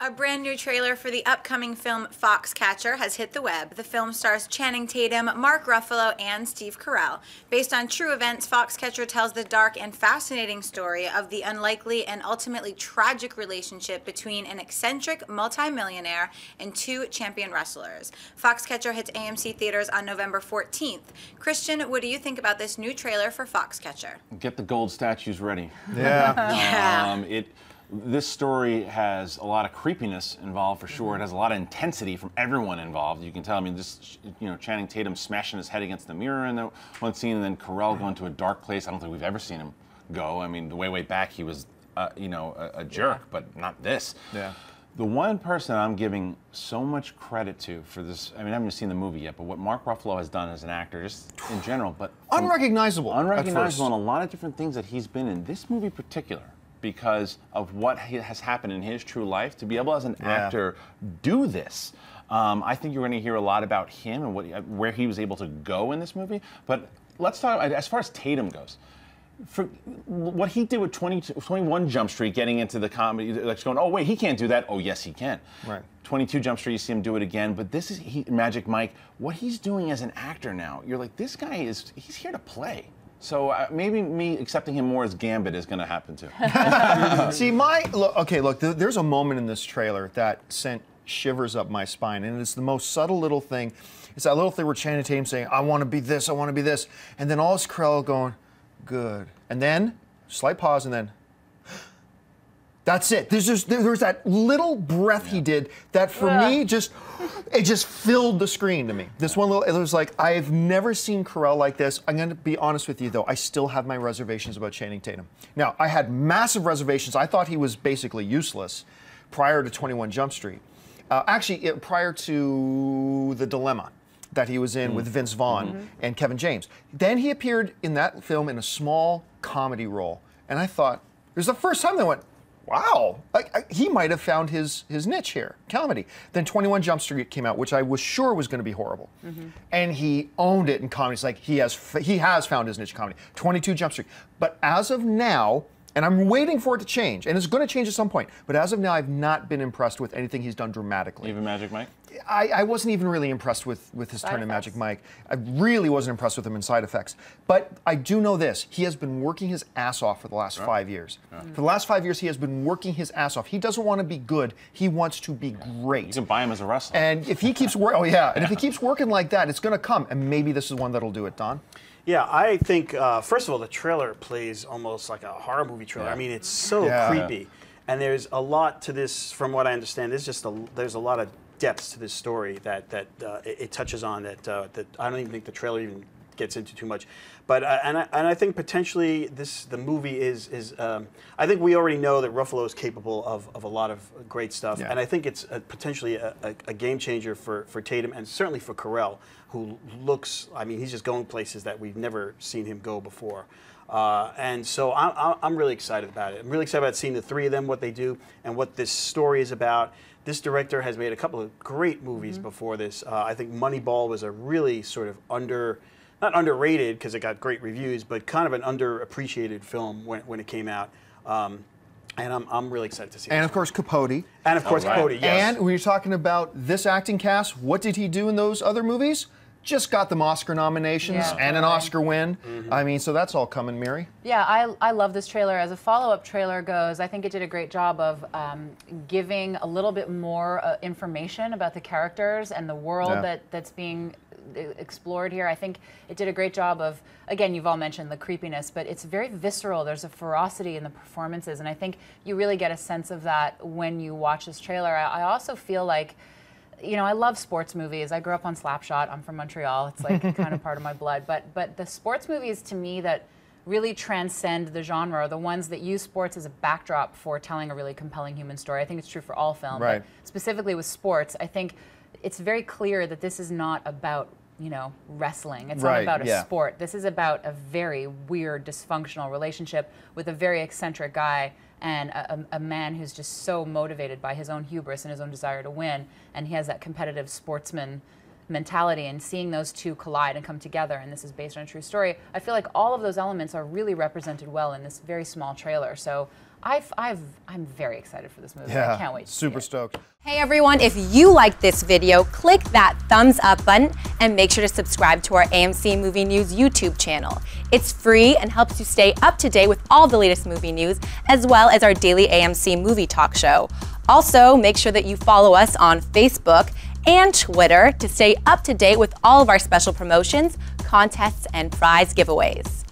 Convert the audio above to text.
A brand new trailer for the upcoming film FOXCATCHER has hit the web. The film stars Channing Tatum, Mark Ruffalo, and Steve Carell. Based on true events, FOXCATCHER tells the dark and fascinating story of the unlikely and ultimately tragic relationship between an eccentric multimillionaire and two champion wrestlers. FOXCATCHER hits AMC theaters on November 14th. Christian, what do you think about this new trailer for FOXCATCHER? Get the gold statues ready. Yeah. This story has a lot of creepiness involved for sure. It has a lot of intensity from everyone involved. You can tell. I mean, just Channing Tatum smashing his head against the mirror in the one scene, and then Carell going to a dark place. I don't think we've ever seen him go. I mean, the way back he was, a jerk, but not this. Yeah. The one person I'm giving so much credit to for this, I mean, I haven't seen the movie yet, but what Mark Ruffalo has done as an actor, just in general, but Unrecognizable in a lot of different things that he's been in. This movie in particular, because of what has happened in his true life, to be able as an actor do this. I think you're going to hear a lot about him and where he was able to go in this movie. But let's talk, as far as Tatum goes, for what he did with 21 Jump Street, getting into the comedy, like going, oh wait, he can't do that. Oh yes, he can. Right. 22 Jump Street, you see him do it again. But this is Magic Mike. What he's doing as an actor now, you're like, this guy he's here to play. So maybe me accepting him more as Gambit is going to happen too. See, look, there's a moment in this trailer that sent shivers up my spine, and it's the most subtle little thing. It's that little thing where Channing Tatum saying, I want to be this, I want to be this, and then all this Carell going, good. And then, slight pause, and then, that's it. There's that little breath he did that for me it just filled the screen to me. This one little, it was like, I've never seen Carell like this. I'm going to be honest with you though, I still have my reservations about Channing Tatum. Now, I had massive reservations. I thought he was basically useless prior to 21 Jump Street. Prior to The Dilemma that he was in with Vince Vaughn and Kevin James. Then he appeared in that film in a small comedy role. And I thought, it was the first time that I went, wow, he might have found his niche here, comedy. Then 21 Jump Street came out, which I was sure was going to be horrible. And he owned it in comedy. It's like he has found his niche comedy. 22 Jump Street. But as of now, and I'm waiting for it to change, and it's going to change at some point, but as of now, I've not been impressed with anything he's done dramatically. Even Magic Mike? I wasn't even really impressed with his turn in Magic Mike. I really wasn't impressed with him in Side Effects. But I do know this. He has been working his ass off for the last 5 years. For the last 5 years, he has been working his ass off. He doesn't want to be good. He wants to be great. You can buy him as a wrestler. And if he keeps working, and if he keeps working like that, it's going to come. And maybe this is one that'll do it, Don. Yeah, I think, first of all, the trailer plays almost like a horror movie trailer. I mean, it's so creepy. And there's a lot to this, from what I understand. There's a lot of depths to this story that it touches on that I don't even think the trailer even gets into too much. But and I think potentially the movie is I think we already know that Ruffalo is capable of a lot of great stuff, and I think it's potentially a game changer for Tatum and certainly for Carell, who looks, I mean, he's just going places that we've never seen him go before. And so I'm really excited about it. I'm really excited about seeing the three of them, what they do, and what this story is about. This director has made a couple of great movies before this. I think Moneyball was a really sort of not underrated because it got great reviews, but kind of an underappreciated film when it came out. And I'm really excited to see it. And of course, Capote. And of course, Capote, yes. And when you're talking about this acting cast, what did he do in those other movies? Just got them Oscar nominations and an Oscar win. I mean, so that's all coming, Mary. Yeah, I love this trailer. As a follow-up trailer goes, I think it did a great job of giving a little bit more information about the characters and the world that's being explored here. I think it did a great job of, again, you've all mentioned the creepiness, but it's very visceral. There's a ferocity in the performances, and I think you really get a sense of that when you watch this trailer. I also feel like, you know, I love sports movies. I grew up on Slapshot. I'm from Montreal. It's like kind of part of my blood. But the sports movies to me that really transcend the genre are the ones that use sports as a backdrop for telling a really compelling human story. I think it's true for all film. Right. But specifically with sports, I think it's very clear that this is not about, you know, wrestling. It's not about a sport. This is about a very weird, dysfunctional relationship with a very eccentric guy and a man who's just so motivated by his own hubris and his own desire to win, and he has that competitive sportsman mentality, and seeing those two collide and come together, and this is based on a true story, I feel like all of those elements are really represented well in this very small trailer. So I'm very excited for this movie. Yeah, I can't wait to super see it. stoked. Hey everyone, if you liked this video, click that thumbs up button and make sure to subscribe to our AMC Movie News YouTube channel. It's free and helps you stay up to date with all the latest movie news, as well as our daily AMC movie talk show. Also, make sure that you follow us on Facebook and Twitter to stay up to date with all of our special promotions, contests, and prize giveaways.